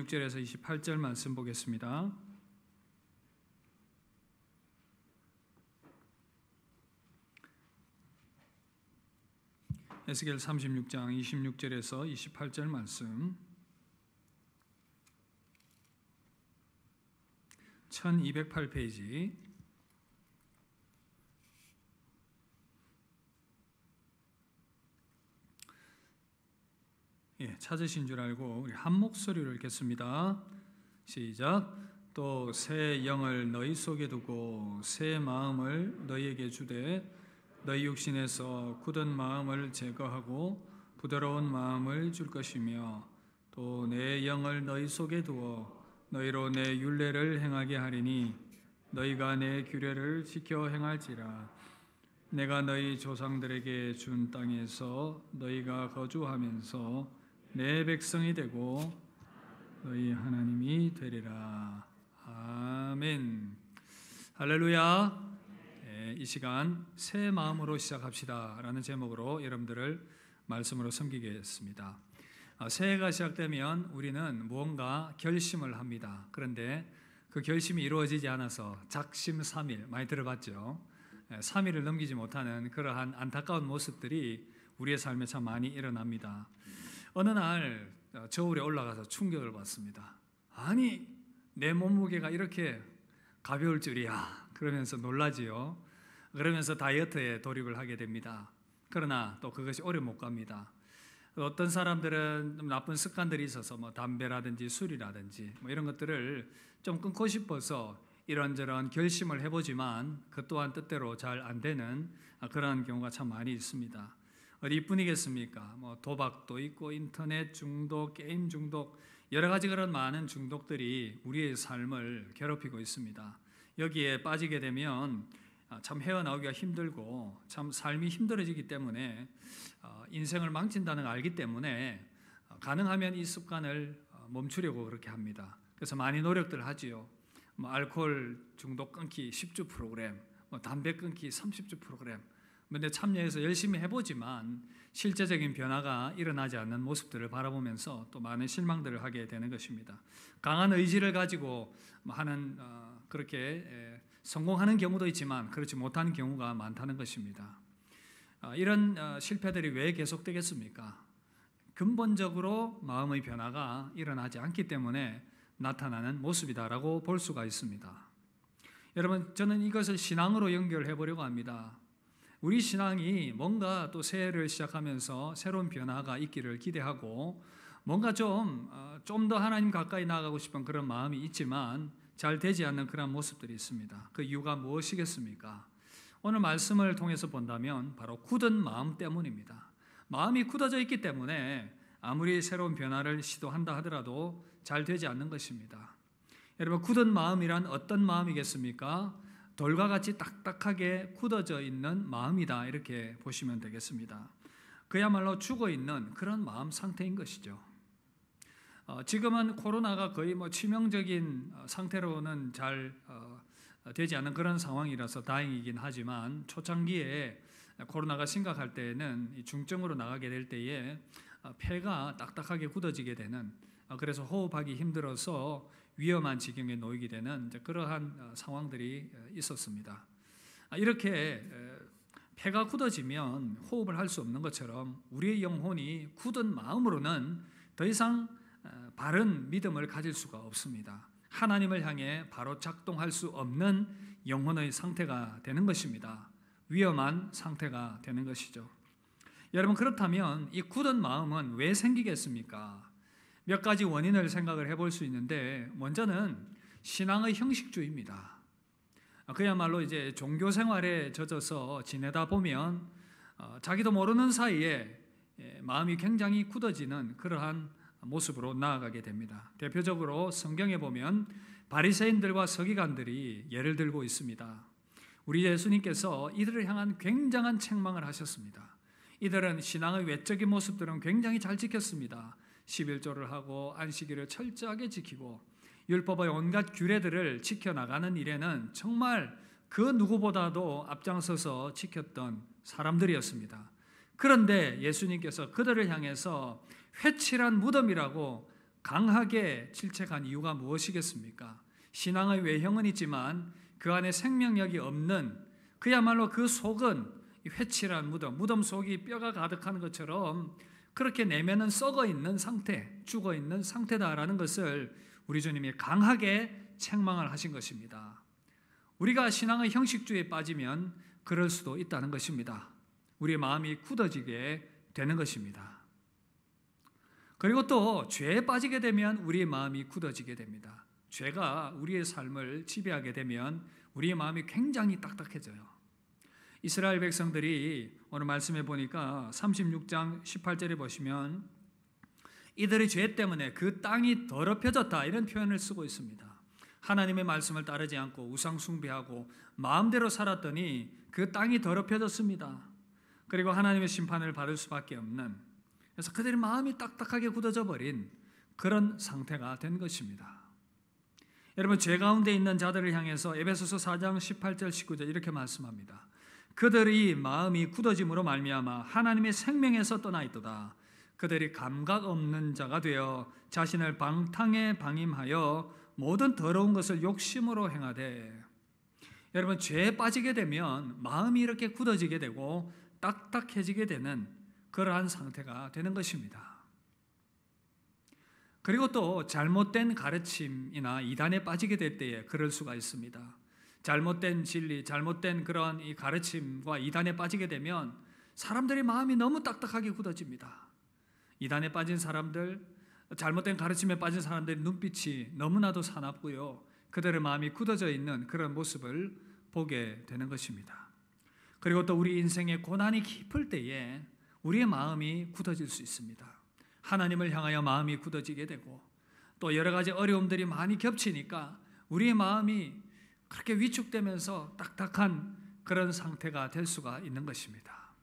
6절에서 28절 말씀 보겠습니다. 에스겔 36장 26절에서 28절 말씀, 1208페이지. 찾으신 줄 알고 우리 한 목소리로 읽겠습니다. 시작. 또 새 영을 너희 속에 두고 새 마음을 너희에게 주되 너희 육신에서 굳은 마음을 제거하고 부드러운 마음을 줄 것이며 또 내 영을 너희 속에 두어 너희로 내 율례를 행하게 하리니 너희가 내 규례를 지켜 행할지라. 내가 너희 조상들에게 준 땅에서 너희가 거주하면서 내 백성이 되고 너희 하나님이 되리라. 아멘. 할렐루야. 이 시간 새 마음으로 시작합시다 라는 제목으로 여러분들을 말씀으로 섬기겠습니다. 새해가 시작되면 우리는 무언가 결심을 합니다. 그런데 그 결심이 이루어지지 않아서 작심삼일, 많이 들어봤죠? 3일을 넘기지 못하는 그러한 안타까운 모습들이 우리의 삶에 참 많이 일어납니다. 어느 날 저울에 올라가서 충격을 받습니다. 아니, 내 몸무게가 이렇게 가벼울 줄이야. 그러면서 놀라지요. 그러면서 다이어트에 돌입을 하게 됩니다. 그러나 또 그것이 오래 못 갑니다. 어떤 사람들은 좀 나쁜 습관들이 있어서 담배라든지 술이라든지 이런 것들을 좀 끊고 싶어서 이런저런 결심을 해보지만 그 또한 뜻대로 잘 안 되는 그런 경우가 참 많이 있습니다. 어디 이뿐이겠습니까? 도박도 있고 인터넷 중독, 게임 중독, 여러 가지 그런 많은 중독들이 우리의 삶을 괴롭히고 있습니다. 여기에 빠지게 되면 참 헤어나오기가 힘들고 참 삶이 힘들어지기 때문에 인생을 망친다는 걸 알기 때문에 가능하면 이 습관을 멈추려고 그렇게 합니다. 그래서 많이 노력들 하지요. 알코올 중독 끊기 10주 프로그램, 담배 끊기 30주 프로그램. 그런데 참여해서 열심히 해보지만 실제적인 변화가 일어나지 않는 모습들을 바라보면서 또 많은 실망들을 하게 되는 것입니다. 강한 의지를 가지고 하는 그렇게 성공하는 경우도 있지만 그렇지 못하는 경우가 많다는 것입니다. 이런 실패들이 왜 계속되겠습니까? 근본적으로 마음의 변화가 일어나지 않기 때문에 나타나는 모습이다라고 볼 수가 있습니다. 여러분, 저는 이것을 신앙으로 연결해 보려고 합니다. 우리 신앙이 뭔가 또 새해를 시작하면서 새로운 변화가 있기를 기대하고 뭔가 좀 더 하나님 가까이 나아가고 싶은 그런 마음이 있지만 잘 되지 않는 그런 모습들이 있습니다. 그 이유가 무엇이겠습니까? 오늘 말씀을 통해서 본다면 바로 굳은 마음 때문입니다. 마음이 굳어져 있기 때문에 아무리 새로운 변화를 시도한다 하더라도 잘 되지 않는 것입니다. 여러분, 굳은 마음이란 어떤 마음이겠습니까? 돌과 같이 딱딱하게 굳어져 있는 마음이다, 이렇게 보시면 되겠습니다. 그야말로 죽어있는 그런 마음 상태인 것이죠. 지금은 코로나가 거의 치명적인 상태로는 잘 되지 않는 그런 상황이라서 다행이긴 하지만 초창기에 코로나가 심각할 때에는 중증으로 나가게 될 때에 폐가 딱딱하게 굳어지게 되는, 그래서 호흡하기 힘들어서 위험한 지경에 놓이게 되는 그러한 상황들이 있었습니다. 이렇게 폐가 굳어지면 호흡을 할 수 없는 것처럼 우리의 영혼이 굳은 마음으로는 더 이상 바른 믿음을 가질 수가 없습니다. 하나님을 향해 바로 작동할 수 없는 영혼의 상태가 되는 것입니다. 위험한 상태가 되는 것이죠. 여러분, 그렇다면 이 굳은 마음은 왜 생기겠습니까? 몇 가지 원인을 생각을 해볼 수 있는데, 먼저는 신앙의 형식주의입니다. 그야말로 이제 종교 생활에 젖어서 지내다 보면 자기도 모르는 사이에 마음이 굉장히 굳어지는 그러한 모습으로 나아가게 됩니다. 대표적으로 성경에 보면 바리새인들과 서기관들이 예를 들고 있습니다. 우리 예수님께서 이들을 향한 굉장한 책망을 하셨습니다. 이들은 신앙의 외적인 모습들은 굉장히 잘 지켰습니다. 11조를 하고 안식일을 철저하게 지키고 율법의 온갖 규례들을 지켜나가는 일에는 정말 그 누구보다도 앞장서서 지켰던 사람들이었습니다. 그런데 예수님께서 그들을 향해서 회칠한 무덤이라고 강하게 질책한 이유가 무엇이겠습니까? 신앙의 외형은 있지만 그 안에 생명력이 없는, 그야말로 그 속은 회칠한 무덤 속이 뼈가 가득한 것처럼 그렇게 내면은 썩어 있는 상태, 죽어 있는 상태다라는 것을 우리 주님이 강하게 책망을 하신 것입니다. 우리가 신앙의 형식주의에 빠지면 그럴 수도 있다는 것입니다. 우리의 마음이 굳어지게 되는 것입니다. 그리고 또 죄에 빠지게 되면 우리의 마음이 굳어지게 됩니다. 죄가 우리의 삶을 지배하게 되면 우리의 마음이 굉장히 딱딱해져요. 이스라엘 백성들이 오늘 말씀해 보니까 36장 18절에 보시면 이들의 죄 때문에 그 땅이 더럽혀졌다, 이런 표현을 쓰고 있습니다. 하나님의 말씀을 따르지 않고 우상 숭배하고 마음대로 살았더니 그 땅이 더럽혀졌습니다. 그리고 하나님의 심판을 받을 수밖에 없는, 그래서 그들의 마음이 딱딱하게 굳어져 버린 그런 상태가 된 것입니다. 여러분, 죄 가운데 있는 자들을 향해서 에베소서 4장 18절 19절 이렇게 말씀합니다. 그들의 마음이 굳어짐으로 말미암아 하나님의 생명에서 떠나 있도다. 그들이 감각 없는 자가 되어 자신을 방탕에 방임하여 모든 더러운 것을 욕심으로 행하되. 여러분, 죄에 빠지게 되면 마음이 이렇게 굳어지게 되고 딱딱해지게 되는 그러한 상태가 되는 것입니다. 그리고 또 잘못된 가르침이나 이단에 빠지게 될 때에 그럴 수가 있습니다. 잘못된 진리, 잘못된 그런 이 가르침과 이단에 빠지게 되면 사람들의 마음이 너무 딱딱하게 굳어집니다. 이단에 빠진 사람들, 잘못된 가르침에 빠진 사람들의 눈빛이 너무나도 사납고요, 그들의 마음이 굳어져 있는 그런 모습을 보게 되는 것입니다. 그리고 또 우리 인생의 고난이 깊을 때에 우리의 마음이 굳어질 수 있습니다. 하나님을 향하여 마음이 굳어지게 되고 또 여러 가지 어려움들이 많이 겹치니까 우리의 마음이 그렇게 위축되면서 딱딱한 그런 상태가 될 수가 있는 것입니다.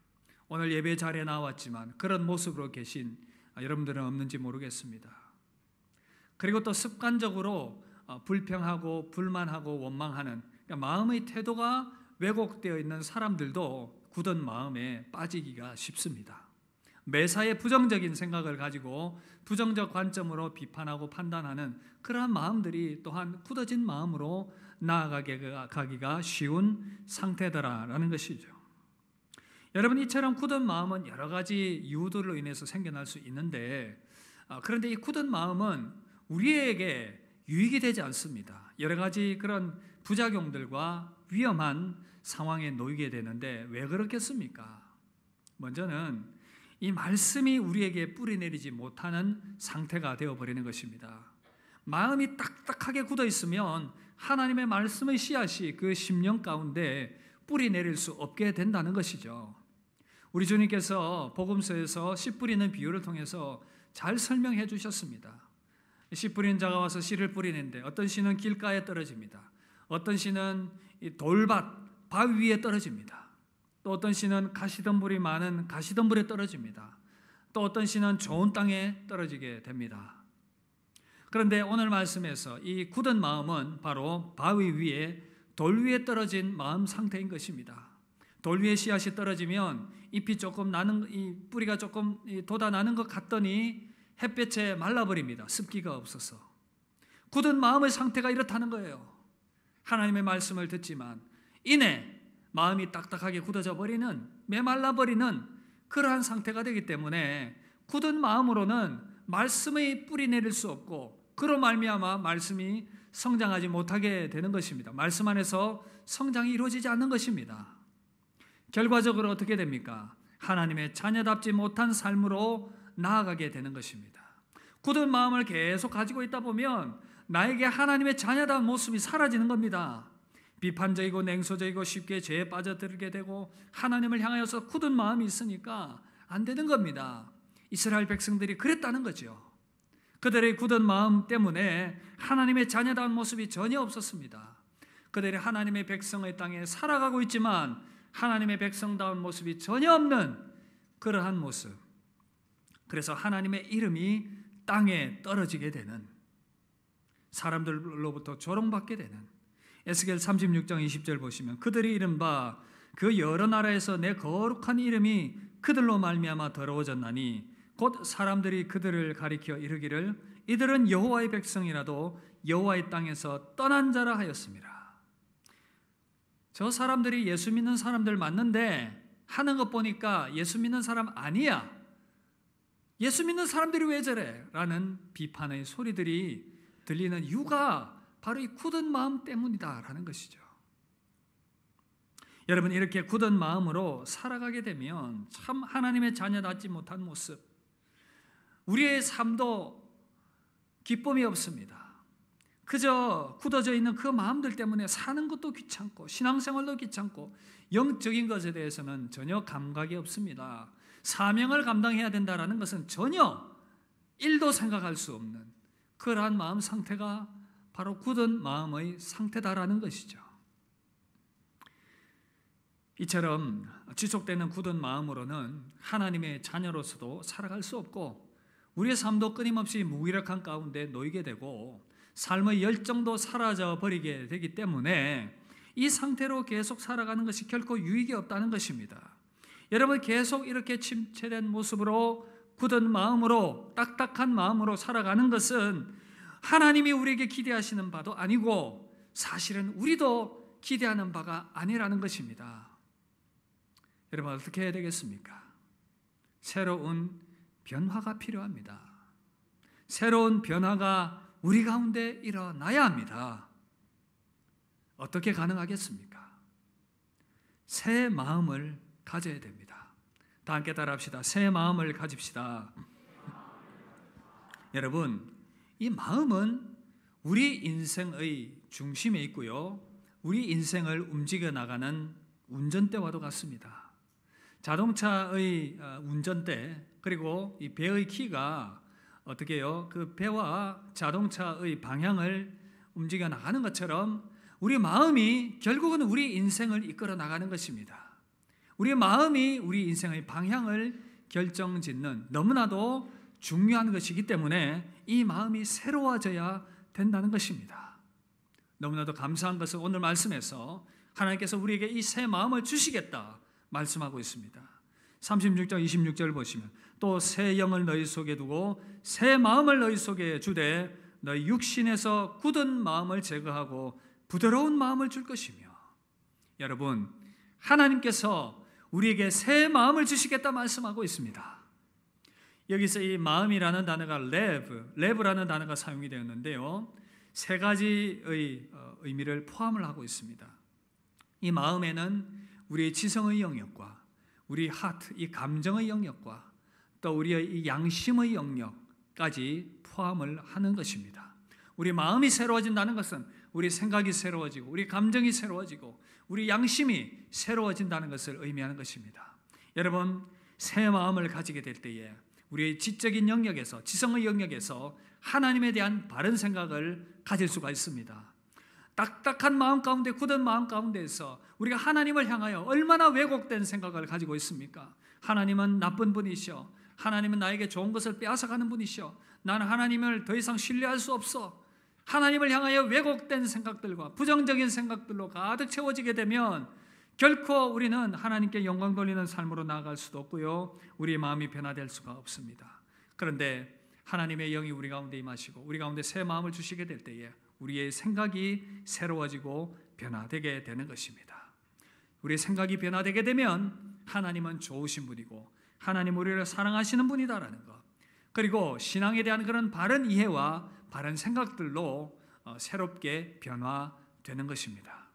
오늘 예배 자리에 나왔지만 그런 모습으로 계신 여러분들은 없는지 모르겠습니다. 그리고 또 습관적으로 불평하고 불만하고 원망하는, 그러니까 마음의 태도가 왜곡되어 있는 사람들도 굳은 마음에 빠지기가 쉽습니다. 매사에 부정적인 생각을 가지고 부정적 관점으로 비판하고 판단하는 그러한 마음들이 또한 굳어진 마음으로 나아가기가 쉬운 상태더라라는 것이죠. 여러분, 이처럼 굳은 마음은 여러 가지 이유들로 인해서 생겨날 수 있는데, 그런데 이 굳은 마음은 우리에게 유익이 되지 않습니다. 여러 가지 그런 부작용들과 위험한 상황에 놓이게 되는데 왜 그렇겠습니까? 먼저는 이 말씀이 우리에게 뿌리내리지 못하는 상태가 되어버리는 것입니다. 마음이 딱딱하게 굳어 있으면 하나님의 말씀의 씨앗이 그 심령 가운데 뿌리내릴 수 없게 된다는 것이죠. 우리 주님께서 복음서에서 씨 뿌리는 비유를 통해서 잘 설명해 주셨습니다. 씨 뿌린 자가 와서 씨를 뿌리는데 어떤 씨는 길가에 떨어집니다. 어떤 씨는 돌밭, 바위 위에 떨어집니다. 또 어떤 씨는 가시덤불이 많은 가시덤불에 떨어집니다. 또 어떤 씨는 좋은 땅에 떨어지게 됩니다. 그런데 오늘 말씀에서 이 굳은 마음은 바로 바위 위에, 돌 위에 떨어진 마음 상태인 것입니다. 돌 위에 씨앗이 떨어지면 잎이 조금 나는, 이 뿌리가 조금 돋아나는 것 같더니 햇볕에 말라버립니다. 습기가 없어서. 굳은 마음의 상태가 이렇다는 거예요. 하나님의 말씀을 듣지만 이내 마음이 딱딱하게 굳어져 버리는, 메말라버리는 그러한 상태가 되기 때문에 굳은 마음으로는 말씀의 뿌리 내릴 수 없고, 그로 말미암아 말씀이 성장하지 못하게 되는 것입니다. 말씀 안에서 성장이 이루어지지 않는 것입니다. 결과적으로 어떻게 됩니까? 하나님의 자녀답지 못한 삶으로 나아가게 되는 것입니다. 굳은 마음을 계속 가지고 있다 보면 나에게 하나님의 자녀다운 모습이 사라지는 겁니다. 비판적이고 냉소적이고 쉽게 죄에 빠져들게 되고 하나님을 향하여서 굳은 마음이 있으니까 안 되는 겁니다. 이스라엘 백성들이 그랬다는 거죠. 그들의 굳은 마음 때문에 하나님의 자녀다운 모습이 전혀 없었습니다. 그들이 하나님의 백성의 땅에 살아가고 있지만 하나님의 백성다운 모습이 전혀 없는 그러한 모습. 그래서 하나님의 이름이 땅에 떨어지게 되는, 사람들로부터 조롱받게 되는, 에스겔 36장 20절 보시면 그들이 이른바 그 여러 나라에서 내 거룩한 이름이 그들로 말미암아 더러워졌나니 곧 사람들이 그들을 가리켜 이르기를 이들은 여호와의 백성이라도 여호와의 땅에서 떠난 자라 하였습니다. 저 사람들이 예수 믿는 사람들 맞는데 하는 것 보니까 예수 믿는 사람 아니야. 예수 믿는 사람들이 왜 저래? 라는 비판의 소리들이 들리는 이유가 바로 이 굳은 마음 때문이다라는 것이죠. 여러분, 이렇게 굳은 마음으로 살아가게 되면 참 하나님의 자녀답지 못한 모습, 우리의 삶도 기쁨이 없습니다. 그저 굳어져 있는 그 마음들 때문에 사는 것도 귀찮고 신앙생활도 귀찮고 영적인 것에 대해서는 전혀 감각이 없습니다. 사명을 감당해야 된다는 것은 전혀 1도 생각할 수 없는 그러한 마음 상태가 바로 굳은 마음의 상태다라는 것이죠. 이처럼 지속되는 굳은 마음으로는 하나님의 자녀로서도 살아갈 수 없고 우리의 삶도 끊임없이 무기력한 가운데 놓이게 되고 삶의 열정도 사라져 버리게 되기 때문에 이 상태로 계속 살아가는 것이 결코 유익이 없다는 것입니다. 여러분, 계속 이렇게 침체된 모습으로 굳은 마음으로 딱딱한 마음으로 살아가는 것은 하나님이 우리에게 기대하시는 바도 아니고 사실은 우리도 기대하는 바가 아니라는 것입니다. 여러분, 어떻게 해야 되겠습니까? 새로운 변화가 필요합니다. 새로운 변화가 우리 가운데 일어나야 합니다. 어떻게 가능하겠습니까? 새 마음을 가져야 됩니다. 다 함께 따라합시다. 새 마음을 가집시다. 여러분, 이 마음은 우리 인생의 중심에 있고요, 우리 인생을 움직여 나가는 운전대와도 같습니다. 자동차의 운전대, 그리고 이 배의 키가 어떻게 해요? 그 배와 자동차의 방향을 움직여 나가는 것처럼 우리 마음이 결국은 우리 인생을 이끌어 나가는 것입니다. 우리 마음이 우리 인생의 방향을 결정짓는 너무나도 중요한 것이기 때문에 이 마음이 새로워져야 된다는 것입니다. 너무나도 감사한 것은 오늘 말씀에서 하나님께서 우리에게 이 새 마음을 주시겠다 말씀하고 있습니다. 36절 26절 보시면 또 새 영을 너희 속에 두고 새 마음을 너희 속에 주되 너희 육신에서 굳은 마음을 제거하고 부드러운 마음을 줄 것이며. 여러분, 하나님께서 우리에게 새 마음을 주시겠다 말씀하고 있습니다. 여기서 이 마음이라는 단어가 레브라는 단어가 사용이 되었는데요, 세 가지의 의미를 포함을 하고 있습니다. 이 마음에는 우리의 지성의 영역과 우리 하트, 이 감정의 영역과 또 우리의 이 양심의 영역까지 포함을 하는 것입니다. 우리 마음이 새로워진다는 것은 우리 생각이 새로워지고 우리 감정이 새로워지고 우리 양심이 새로워진다는 것을 의미하는 것입니다. 여러분, 새 마음을 가지게 될 때에 우리의 지적인 영역에서, 지성의 영역에서 하나님에 대한 바른 생각을 가질 수가 있습니다. 딱딱한 마음 가운데, 굳은 마음 가운데에서 우리가 하나님을 향하여 얼마나 왜곡된 생각을 가지고 있습니까? 하나님은 나쁜 분이시오. 하나님은 나에게 좋은 것을 빼앗아가는 분이시오. 나는 하나님을 더 이상 신뢰할 수 없어. 하나님을 향하여 왜곡된 생각들과 부정적인 생각들로 가득 채워지게 되면 결코 우리는 하나님께 영광 돌리는 삶으로 나아갈 수도 없고요, 우리의 마음이 변화될 수가 없습니다. 그런데 하나님의 영이 우리 가운데 임하시고 우리 가운데 새 마음을 주시게 될 때에 우리의 생각이 새로워지고 변화되게 되는 것입니다. 우리의 생각이 변화되게 되면 하나님은 좋으신 분이고 하나님 우리를 사랑하시는 분이다라는 것, 그리고 신앙에 대한 그런 바른 이해와 바른 생각들로 새롭게 변화되는 것입니다.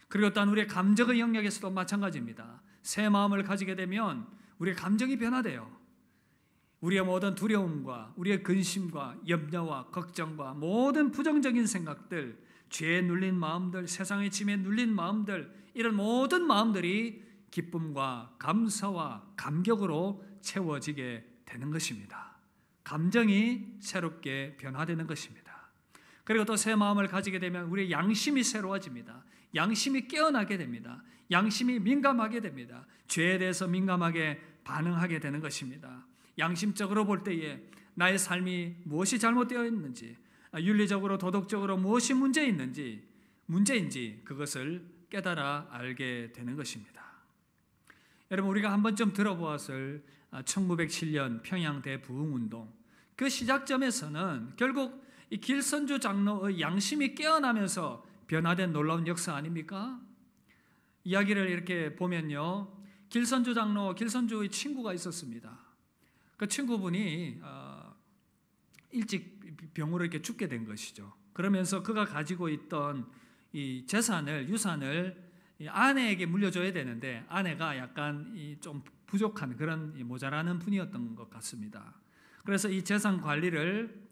그리고 또한 우리의 감정의 영역에서도 마찬가지입니다. 새 마음을 가지게 되면 우리의 감정이 변화돼요. 우리의 모든 두려움과 우리의 근심과 염려와 걱정과 모든 부정적인 생각들, 죄에 눌린 마음들, 세상의 짐에 눌린 마음들, 이런 모든 마음들이 기쁨과 감사와 감격으로 채워지게 되는 것입니다. 감정이 새롭게 변화되는 것입니다. 그리고 또 새 마음을 가지게 되면 우리의 양심이 새로워집니다. 양심이 깨어나게 됩니다. 양심이 민감하게 됩니다. 죄에 대해서 민감하게 반응하게 되는 것입니다. 양심적으로 볼 때에 나의 삶이 무엇이 잘못되어 있는지, 윤리적으로 도덕적으로 무엇이 문제인지 그것을 깨달아 알게 되는 것입니다. 여러분, 우리가 한 번쯤 들어보았을 1907년 평양 대부흥운동, 그 시작점에서는 결국 이 길선주 장로의 양심이 깨어나면서 변화된 놀라운 역사 아닙니까? 이야기를 이렇게 보면요, 길선주의 친구가 있었습니다. 그 친구분이 일찍 병으로 이렇게 죽게 된 것이죠. 그러면서 그가 가지고 있던 이 유산을 아내에게 물려줘야 되는데 아내가 약간 좀 부족한 그런 모자라는 분이었던 것 같습니다. 그래서 이 재산 관리를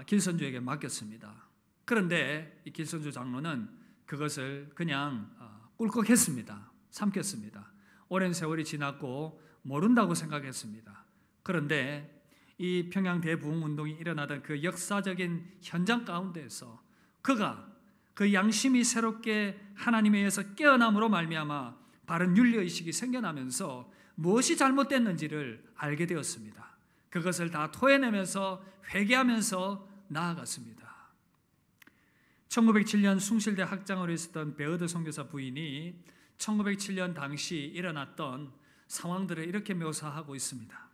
길선주에게 맡겼습니다. 그런데 이 길선주 장로는 그것을 그냥 꿀꺽했습니다. 삼켰습니다. 오랜 세월이 지났고 모른다고 생각했습니다. 그런데 이 평양 대부흥운동이 일어나던 그 역사적인 현장 가운데에서 그가 그 양심이 새롭게 하나님에 의해서 깨어남으로 말미암아 바른 윤리의식이 생겨나면서 무엇이 잘못됐는지를 알게 되었습니다. 그것을 다 토해내면서 회개하면서 나아갔습니다. 1907년 숭실대 학장으로 있었던 베어드 선교사 부인이 1907년 당시 일어났던 상황들을 이렇게 묘사하고 있습니다.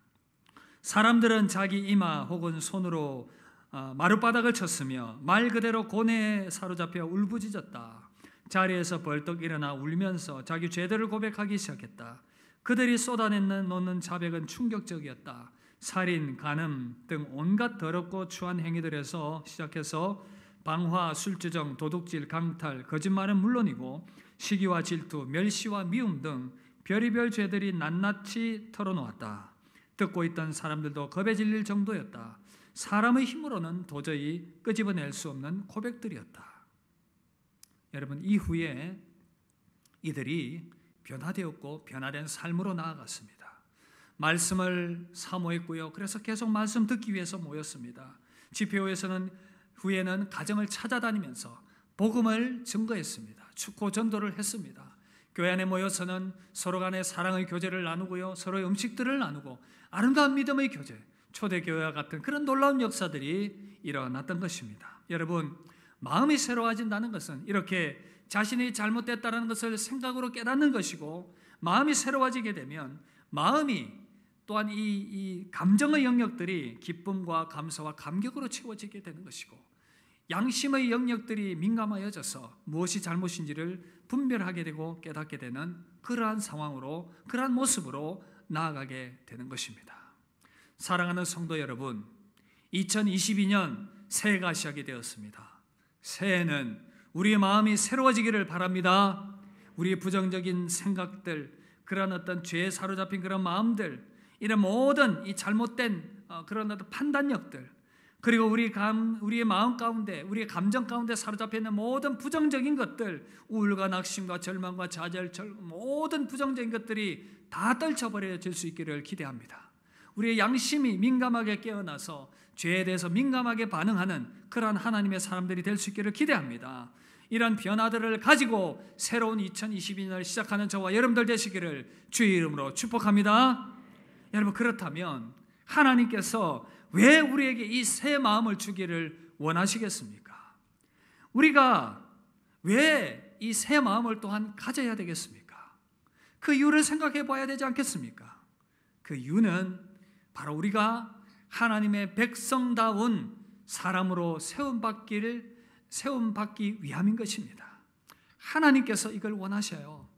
사람들은 자기 이마 혹은 손으로 마룻바닥을 쳤으며 말 그대로 고뇌에 사로잡혀 울부짖었다. 자리에서 벌떡 일어나 울면서 자기 죄들을 고백하기 시작했다. 그들이 쏟아내는 자백은 충격적이었다. 살인, 간음 등 온갖 더럽고 추한 행위들에서 시작해서 방화, 술주정, 도둑질, 강탈, 거짓말은 물론이고 시기와 질투, 멸시와 미움 등 별의별 죄들이 낱낱이 털어놓았다. 듣고 있던 사람들도 겁에 질릴 정도였다. 사람의 힘으로는 도저히 끄집어낼 수 없는 고백들이었다. 여러분, 이후에 이들이 변화되었고 변화된 삶으로 나아갔습니다. 말씀을 사모했고요. 그래서 계속 말씀 듣기 위해서 모였습니다. 집회에서는 후에는 가정을 찾아다니면서 복음을 증거했습니다. 축고 전도를 했습니다. 교회 안에 모여서는 서로 간의 사랑의 교제를 나누고요, 서로의 음식들을 나누고 아름다운 믿음의 교제, 초대교회와 같은 그런 놀라운 역사들이 일어났던 것입니다. 여러분, 마음이 새로워진다는 것은 이렇게 자신이 잘못됐다는 것을 생각으로 깨닫는 것이고, 마음이 새로워지게 되면 마음이 또한 이 감정의 영역들이 기쁨과 감사와 감격으로 채워지게 되는 것이고, 양심의 영역들이 민감해져서 무엇이 잘못인지를 분별하게 되고 깨닫게 되는 그러한 상황으로, 그러한 모습으로 나아가게 되는 것입니다. 사랑하는 성도 여러분, 2022년 새해가 시작이 되었습니다. 새해는 우리의 마음이 새로워지기를 바랍니다. 우리의 부정적인 생각들, 그런 어떤 죄에 사로잡힌 그런 마음들, 이런 모든 이 잘못된 그런 어떤 판단력들, 그리고 우리의 마음 가운데, 우리의 감정 가운데 사로잡혀 있는 모든 부정적인 것들, 우울과 낙심과 절망과 좌절, 모든 부정적인 것들이 다 떨쳐버려질 수 있기를 기대합니다. 우리의 양심이 민감하게 깨어나서 죄에 대해서 민감하게 반응하는 그러한 하나님의 사람들이 될 수 있기를 기대합니다. 이런 변화들을 가지고 새로운 2022년을 시작하는 저와 여러분들 되시기를 주의 이름으로 축복합니다. 여러분, 그렇다면 하나님께서 왜 우리에게 이 새 마음을 주기를 원하시겠습니까? 우리가 왜 이 새 마음을 또한 가져야 되겠습니까? 그 이유를 생각해 봐야 되지 않겠습니까? 그 이유는 바로 우리가 하나님의 백성다운 사람으로 세움받기 위함인 것입니다. 하나님께서 이걸 원하셔요.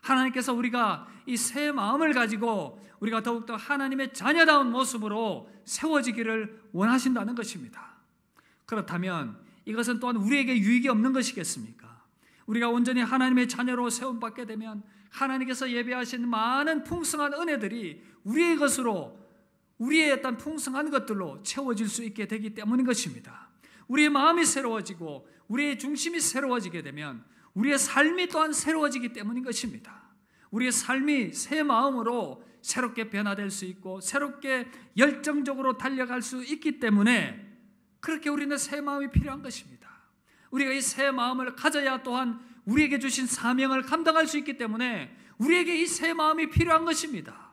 하나님께서 우리가 이 새 마음을 가지고 우리가 더욱더 하나님의 자녀다운 모습으로 세워지기를 원하신다는 것입니다. 그렇다면 이것은 또한 우리에게 유익이 없는 것이겠습니까? 우리가 온전히 하나님의 자녀로 세움받게 되면 하나님께서 예배하신 많은 풍성한 은혜들이 우리의 것으로, 우리의 어떤 풍성한 것들로 채워질 수 있게 되기 때문인 것입니다. 우리의 마음이 새로워지고 우리의 중심이 새로워지게 되면 우리의 삶이 또한 새로워지기 때문인 것입니다. 우리의 삶이 새 마음으로 새롭게 변화될 수 있고 새롭게 열정적으로 달려갈 수 있기 때문에 그렇게 우리는 새 마음이 필요한 것입니다. 우리가 이 새 마음을 가져야 또한 우리에게 주신 사명을 감당할 수 있기 때문에 우리에게 이 새 마음이 필요한 것입니다.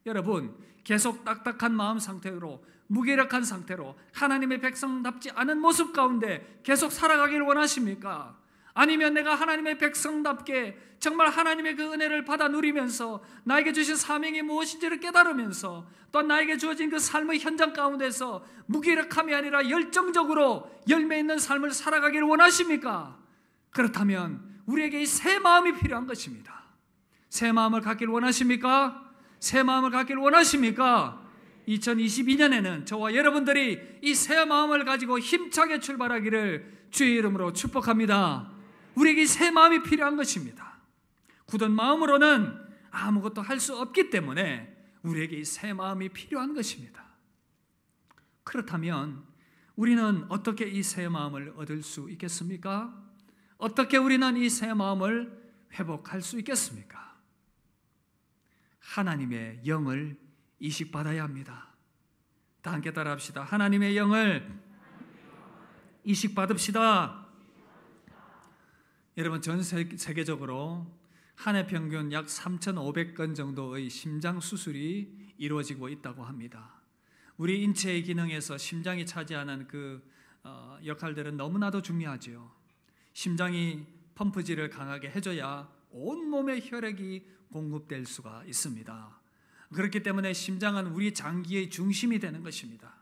여러분, 계속 딱딱한 마음 상태로, 무기력한 상태로 하나님의 백성답지 않은 모습 가운데 계속 살아가기를 원하십니까? 아니면 내가 하나님의 백성답게 정말 하나님의 그 은혜를 받아 누리면서 나에게 주신 사명이 무엇인지를 깨달으면서 또 나에게 주어진 그 삶의 현장 가운데서 무기력함이 아니라 열정적으로 열매 있는 삶을 살아가기를 원하십니까? 그렇다면 우리에게 이 새 마음이 필요한 것입니다. 새 마음을 갖기를 원하십니까? 새 마음을 갖기를 원하십니까? 2022년에는 저와 여러분들이 이 새 마음을 가지고 힘차게 출발하기를 주의 이름으로 축복합니다. 우리에게 새 마음이 필요한 것입니다. 굳은 마음으로는 아무것도 할 수 없기 때문에 우리에게 이 새 마음이 필요한 것입니다. 그렇다면 우리는 어떻게 이 새 마음을 얻을 수 있겠습니까? 어떻게 우리는 이 새 마음을 회복할 수 있겠습니까? 하나님의 영을 이식받아야 합니다. 다 함께 따라합시다. 하나님의 영을 이식받읍시다. 여러분, 전 세계적으로 한 해 평균 약 3,500건 정도의 심장 수술이 이루어지고 있다고 합니다. 우리 인체의 기능에서 심장이 차지하는 그 역할들은 너무나도 중요하지요. 심장이 펌프질을 강하게 해줘야 온몸의 혈액이 공급될 수가 있습니다. 그렇기 때문에 심장은 우리 장기의 중심이 되는 것입니다.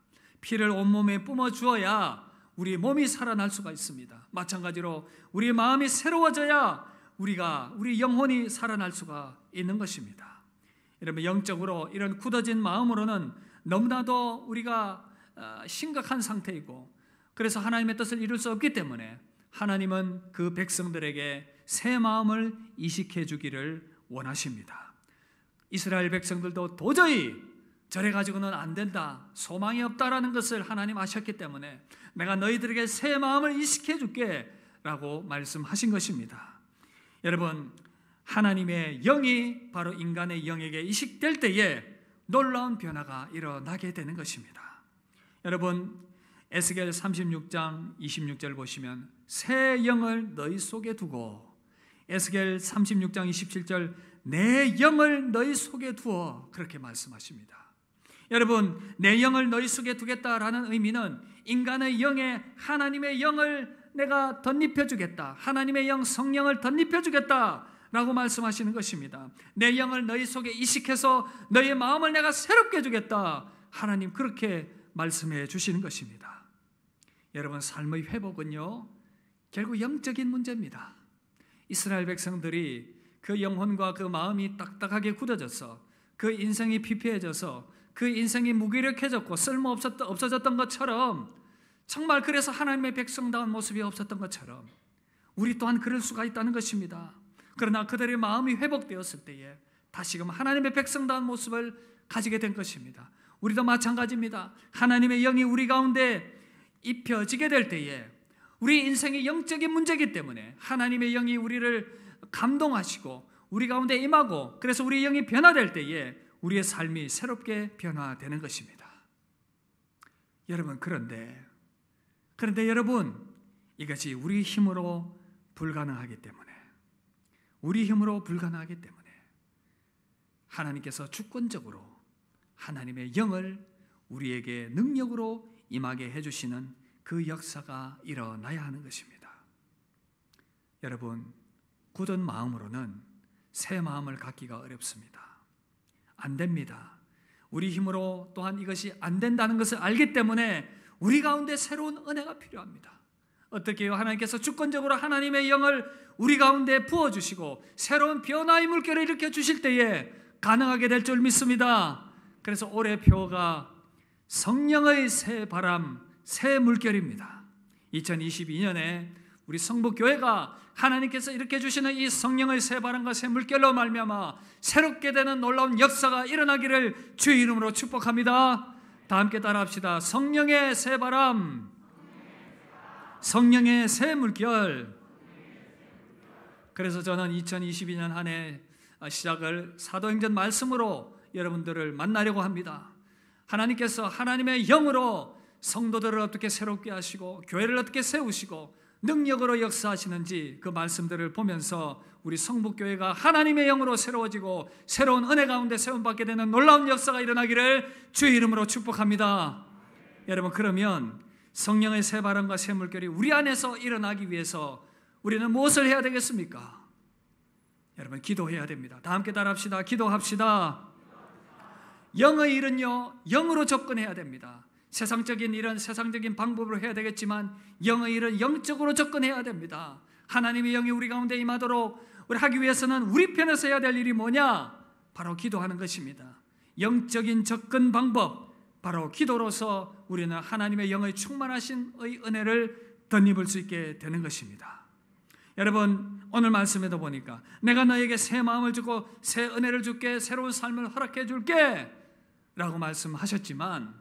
피를 온몸에 뿜어주어야 우리 몸이 살아날 수가 있습니다. 마찬가지로 우리 마음이 새로워져야 우리 영혼이 살아날 수가 있는 것입니다. 여러분, 영적으로 이런 굳어진 마음으로는 너무나도 우리가 심각한 상태이고, 그래서 하나님의 뜻을 이룰 수 없기 때문에 하나님은 그 백성들에게 새 마음을 이식해 주기를 원하십니다. 이스라엘 백성들도 도저히 저래 가지고는 안 된다, 소망이 없다라는 것을 하나님 아셨기 때문에 내가 너희들에게 새 마음을 이식해 줄게 라고 말씀하신 것입니다. 여러분, 하나님의 영이 바로 인간의 영에게 이식될 때에 놀라운 변화가 일어나게 되는 것입니다. 여러분, 에스겔 36장 26절 보시면 새 영을 너희 속에 두고, 에스겔 36장 27절 내 영을 너희 속에 두어, 그렇게 말씀하십니다. 여러분, 내 영을 너희 속에 두겠다라는 의미는 인간의 영에 하나님의 영을 내가 덧입혀 주겠다, 하나님의 영 성령을 덧입혀 주겠다 라고 말씀하시는 것입니다. 내 영을 너희 속에 이식해서 너희 마음을 내가 새롭게 주겠다, 하나님 그렇게 말씀해 주시는 것입니다. 여러분, 삶의 회복은요 결국 영적인 문제입니다. 이스라엘 백성들이 그 영혼과 그 마음이 딱딱하게 굳어져서 그 인생이 피폐해져서 그 인생이 무기력해졌고 없어졌던 것처럼, 정말 그래서 하나님의 백성다운 모습이 없었던 것처럼 우리 또한 그럴 수가 있다는 것입니다. 그러나 그들의 마음이 회복되었을 때에 다시금 하나님의 백성다운 모습을 가지게 된 것입니다. 우리도 마찬가지입니다. 하나님의 영이 우리 가운데 입혀지게 될 때에 우리 인생이 영적인 문제이기 때문에 하나님의 영이 우리를 감동하시고 우리 가운데 임하고, 그래서 우리 영이 변화될 때에 우리의 삶이 새롭게 변화되는 것입니다. 여러분, 그런데 여러분, 이것이 우리 힘으로 불가능하기 때문에 하나님께서 주권적으로 하나님의 영을 우리에게 능력으로 임하게 해주시는 그 역사가 일어나야 하는 것입니다. 여러분, 굳은 마음으로는 새 마음을 갖기가 어렵습니다. 안 됩니다. 우리 힘으로 또한 이것이 안 된다는 것을 알기 때문에 우리 가운데 새로운 은혜가 필요합니다. 어떻게 해요? 하나님께서 주권적으로 하나님의 영을 우리 가운데 부어주시고 새로운 변화의 물결을 일으켜 주실 때에 가능하게 될 줄 믿습니다. 그래서 올해 표가 성령의 새 바람, 새 물결입니다. 2022년에 우리 성북교회가 하나님께서 이렇게 주시는 이 성령의 새 바람과 새 물결로 말미암아 새롭게 되는 놀라운 역사가 일어나기를 주의 이름으로 축복합니다. 다 함께 따라합시다. 성령의 새 바람, 성령의 새 물결. 그래서 저는 2022년 한 해 시작을 사도행전 말씀으로 여러분들을 만나려고 합니다. 하나님께서 하나님의 영으로 성도들을 어떻게 새롭게 하시고 교회를 어떻게 세우시고 능력으로 역사하시는지 그 말씀들을 보면서 우리 성북교회가 하나님의 영으로 새로워지고 새로운 은혜 가운데 세움받게 되는 놀라운 역사가 일어나기를 주의 이름으로 축복합니다. 여러분, 그러면 성령의 새 바람과 새 물결이 우리 안에서 일어나기 위해서 우리는 무엇을 해야 되겠습니까? 여러분, 기도해야 됩니다. 다 함께 따라합시다. 기도합시다. 영의 일은요, 영으로 접근해야 됩니다. 세상적인 일은 세상적인 방법으로 해야 되겠지만 영의 일은 영적으로 접근해야 됩니다. 하나님의 영이 우리 가운데 임하도록 우리 하기 위해서는 우리 편에서 해야 될 일이 뭐냐? 바로 기도하는 것입니다. 영적인 접근 방법, 바로 기도로서 우리는 하나님의 영의 충만하신 은혜를 덧입을 수 있게 되는 것입니다. 여러분, 오늘 말씀에도 보니까 내가 너에게 새 마음을 주고 새 은혜를 줄게, 새로운 삶을 허락해 줄게 라고 말씀하셨지만,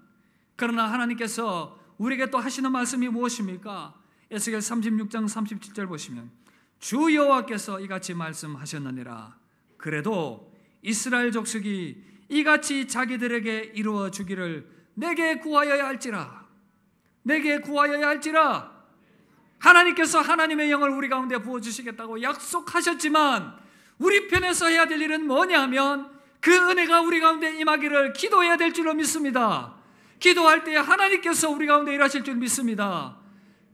그러나 하나님께서 우리에게 또 하시는 말씀이 무엇입니까? 에스겔 36장 37절 보시면 주 여호와께서 이같이 말씀하셨느니라. 그래도 이스라엘 족속이 이같이 자기들에게 이루어 주기를 내게 구하여야 할지라. 내게 구하여야 할지라. 하나님께서 하나님의 영을 우리 가운데 부어주시겠다고 약속하셨지만 우리 편에서 해야 될 일은 뭐냐면 그 은혜가 우리 가운데 임하기를 기도해야 될 줄로 믿습니다. 기도할 때에 하나님께서 우리 가운데 일하실 줄 믿습니다.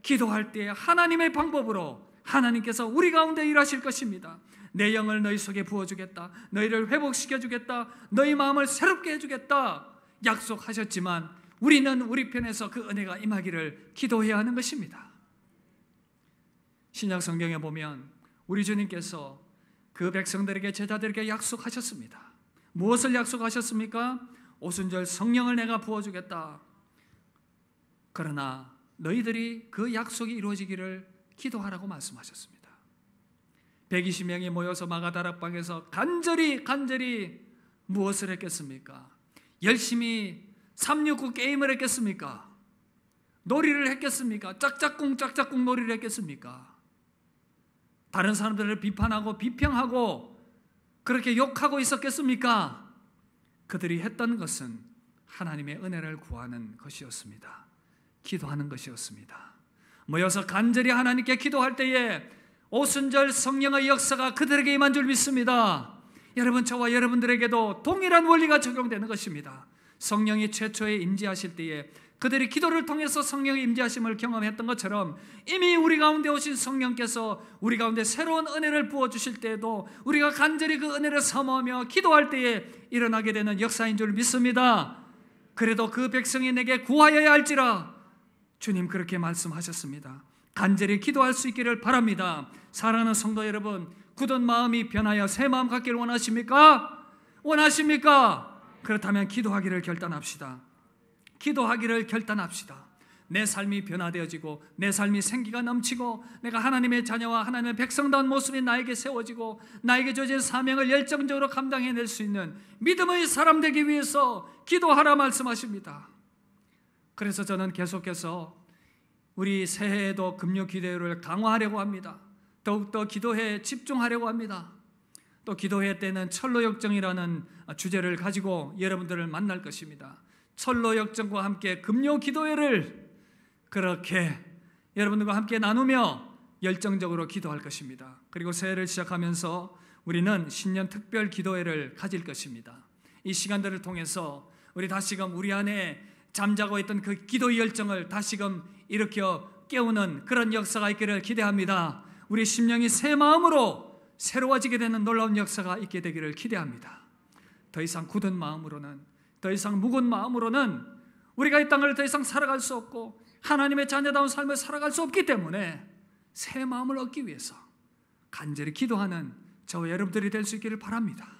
기도할 때에 하나님의 방법으로 하나님께서 우리 가운데 일하실 것입니다. 내 영을 너희 속에 부어주겠다, 너희를 회복시켜주겠다, 너희 마음을 새롭게 해주겠다 약속하셨지만 우리는 우리 편에서 그 은혜가 임하기를 기도해야 하는 것입니다. 신약 성경에 보면 우리 주님께서 그 백성들에게, 제자들에게 약속하셨습니다. 무엇을 약속하셨습니까? 오순절 성령을 내가 부어주겠다. 그러나 너희들이 그 약속이 이루어지기를 기도하라고 말씀하셨습니다. 120명이 모여서 마가다락방에서 간절히 무엇을 했겠습니까? 열심히 369 게임을 했겠습니까? 놀이를 했겠습니까? 짝짝꿍 놀이를 했겠습니까? 다른 사람들을 비판하고 비평하고 그렇게 욕하고 있었겠습니까? 그들이 했던 것은 하나님의 은혜를 구하는 것이었습니다. 기도하는 것이었습니다. 모여서 간절히 하나님께 기도할 때에 오순절 성령의 역사가 그들에게 임한 줄 믿습니다. 여러분, 저와 여러분들에게도 동일한 원리가 적용되는 것입니다. 성령이 최초에 임재하실 때에 그들이 기도를 통해서 성령의 임재하심을 경험했던 것처럼 이미 우리 가운데 오신 성령께서 우리 가운데 새로운 은혜를 부어주실 때에도 우리가 간절히 그 은혜를 사모하며 기도할 때에 일어나게 되는 역사인 줄 믿습니다. 그래도 그 백성이 내게 구하여야 할지라 주님 그렇게 말씀하셨습니다. 간절히 기도할 수 있기를 바랍니다. 사랑하는 성도 여러분, 굳은 마음이 변하여 새 마음 갖기를 원하십니까? 원하십니까? 그렇다면 기도하기를 결단합시다. 기도하기를 결단합시다. 내 삶이 변화되어지고 내 삶이 생기가 넘치고 내가 하나님의 자녀와 하나님의 백성다운 모습이 나에게 세워지고 나에게 주어진 사명을 열정적으로 감당해낼 수 있는 믿음의 사람 되기 위해서 기도하라 말씀하십니다. 그래서 저는 계속해서 우리 새해에도 금요 기도회를 강화하려고 합니다. 더욱더 기도회에 집중하려고 합니다. 또 기도회 때는 철로역정이라는 주제를 가지고 여러분들을 만날 것입니다. 철로역정과 함께 금요 기도회를 그렇게 여러분들과 함께 나누며 열정적으로 기도할 것입니다. 그리고 새해를 시작하면서 우리는 신년 특별 기도회를 가질 것입니다. 이 시간들을 통해서 우리 다시금 우리 안에 잠자고 있던 그 기도 열정을 다시금 일으켜 깨우는 그런 역사가 있기를 기대합니다. 우리 심령이 새 마음으로 새로워지게 되는 놀라운 역사가 있게 되기를 기대합니다. 더 이상 굳은 마음으로는, 더 이상 묵은 마음으로는 우리가 이 땅을 더 이상 살아갈 수 없고 하나님의 자녀다운 삶을 살아갈 수 없기 때문에 새 마음을 얻기 위해서 간절히 기도하는 저와 여러분들이 될 수 있기를 바랍니다.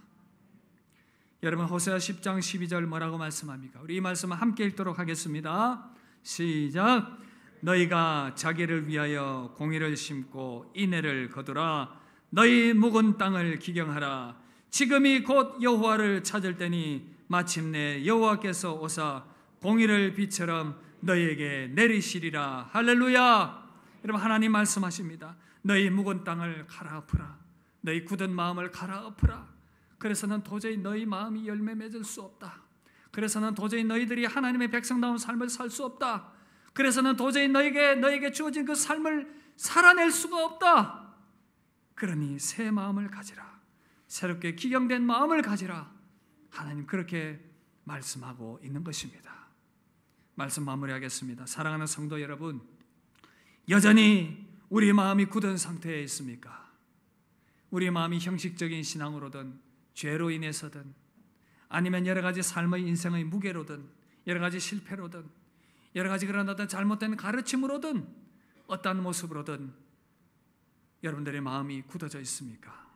여러분, 호세아 10장 12절 뭐라고 말씀합니까? 우리 이 말씀을 함께 읽도록 하겠습니다. 시작. 너희가 자기를 위하여 공의를 심고 인애를 거두라. 너희 묵은 땅을 기경하라. 지금이 곧 여호와를 찾을 때니 마침내 여호와께서 오사 공의를 비처럼 너희에게 내리시리라. 할렐루야. 여러분, 하나님 말씀하십니다. 너희 묵은 땅을 갈아엎으라. 너희 굳은 마음을 갈아엎으라. 그래서는 도저히 너희 마음이 열매 맺을 수 없다. 그래서는 도저히 너희들이 하나님의 백성다운 삶을 살 수 없다. 그래서는 도저히 너에게 주어진 그 삶을 살아낼 수가 없다. 그러니 새 마음을 가지라. 새롭게 기경된 마음을 가지라. 하나님 그렇게 말씀하고 있는 것입니다. 말씀 마무리하겠습니다. 사랑하는 성도 여러분, 여전히 우리 마음이 굳은 상태에 있습니까? 우리 마음이 형식적인 신앙으로든 죄로 인해서든 아니면 여러 가지 삶의 인생의 무게로든 여러 가지 실패로든 여러 가지 그런 어떤 잘못된 가르침으로든 어떠한 모습으로든 여러분들의 마음이 굳어져 있습니까?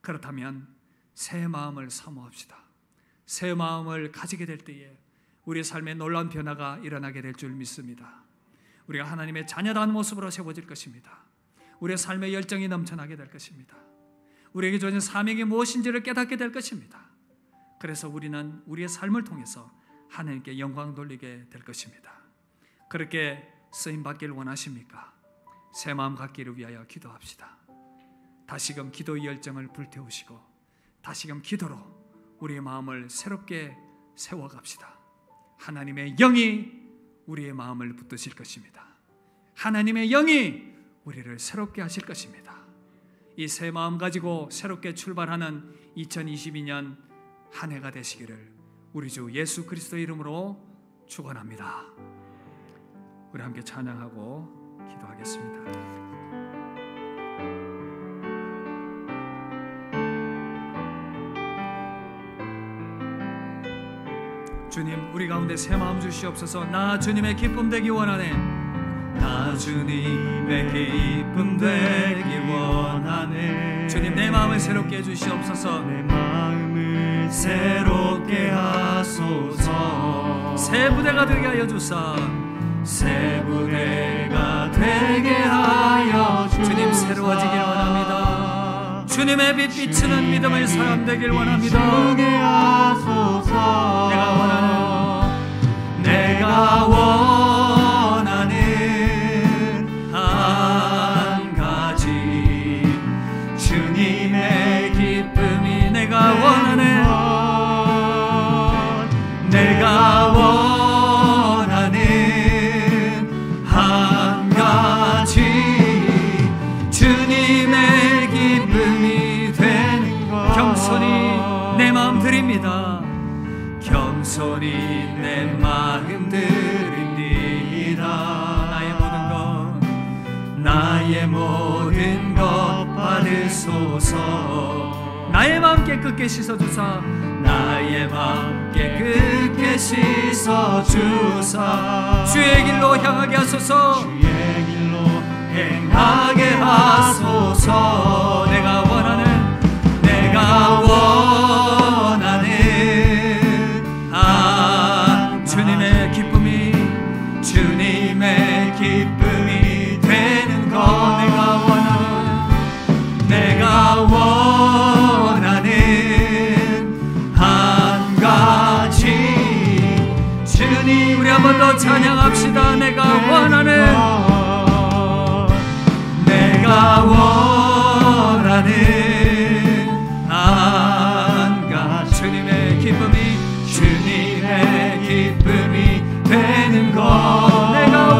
그렇다면 새 마음을 사모합시다. 새 마음을 가지게 될 때에 우리 삶에 놀라운 변화가 일어나게 될 줄 믿습니다. 우리가 하나님의 자녀다운 모습으로 세워질 것입니다. 우리의 삶의 열정이 넘쳐나게 될 것입니다. 우리에게 주어진 사명이 무엇인지를 깨닫게 될 것입니다. 그래서 우리는 우리의 삶을 통해서 하나님께 영광 돌리게 될 것입니다. 그렇게 쓰임받기를 원하십니까? 새 마음 갖기를 위하여 기도합시다. 다시금 기도의 열정을 불태우시고 다시금 기도로 우리의 마음을 새롭게 세워갑시다. 하나님의 영이 우리의 마음을 붙드실 것입니다. 하나님의 영이 우리를 새롭게 하실 것입니다. 이 새 마음 가지고 새롭게 출발하는 2022년 한 해가 되시기를 우리 주 예수 그리스도의 이름으로 축원합니다. 우리 함께 찬양하고 기도하겠습니다. 주님, 우리 가운데 새 마음 주시옵소서. 나 주님의 기쁨 되기 원하네. 나 주님의 기쁨 되기 원하네. 주님, 내 마음을 새롭게 해주시옵소서. 내 마음을 새롭게 하소서. 새 부대가 되게 하여 주사. 새 부대가 되게 하여 주소서. 주님, 새로워지길 원합니다. 주님의 빛 비추는 믿음의 사람 되길 원합니다. 내가 원하는 한 가지 주님의 기쁨이 내가 원하는 한 가지 주님의 기쁨이 되는 것. 겸손히 내 마음 드립니다. 겸손히 내 마음 드립니다. 나의 모든 것 받으소서. 나의 마음 깨끗게 씻어주사. 나의 마음 깨끗게 씻어주사. 주의 길로 향하게 하소서. 주의 길로 행하게 하소서. 내가 원하는 주님의 기쁨이 되는 것. 내가 원하는 한 가지 주님. 우리 한 번 더 찬양합시다. 내가 원하는 한 가지 주님의 기쁨이 되는 것. 내가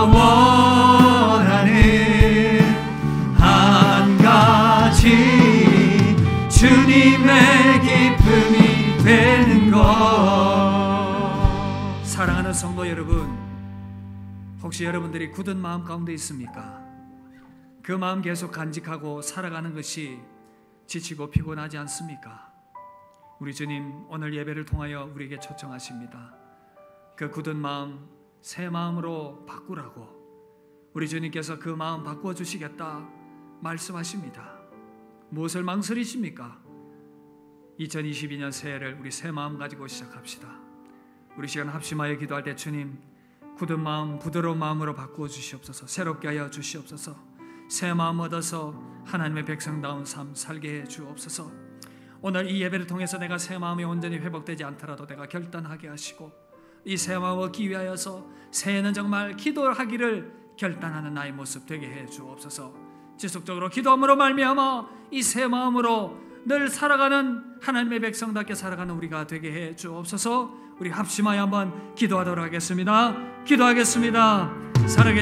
원하는 한 가지 주님의 기쁨이 되는 것. 사랑하는 성도 여러분, 혹시 여러분들이 굳은 마음 가운데 있습니까? 그 마음 계속 간직하고 살아가는 것이 지치고 피곤하지 않습니까? 우리 주님 오늘 예배를 통하여 우리에게 초청하십니다. 그 굳은 마음 새 마음으로 바꾸라고 우리 주님께서 그 마음 바꾸어 주시겠다 말씀하십니다. 무엇을 망설이십니까? 2022년 새해를 우리 새 마음 가지고 시작합시다. 우리 시간 합심하여 기도할 때 주님 굳은 마음 부드러운 마음으로 바꾸어 주시옵소서. 새롭게 하여 주시옵소서. 새 마음 얻어서 하나님의 백성다운 삶 살게 해 주옵소서. 오늘 이 예배를 통해서 내가 새 마음이 온전히 회복되지 않더라도 내가 결단하게 하시고 이 새 마음을 얻기 위하여서 새해는 정말 기도하기를 결단하는 나의 모습 되게 해 주옵소서. 지속적으로 기도함으로 말미암아 이 새 마음으로 늘 살아가는 하나님의 백성답게 살아가는 우리가 되게 해 주옵소서. 우리 합심하여 한번 기도하도록 하겠습니다. 기도하겠습니다. 살아계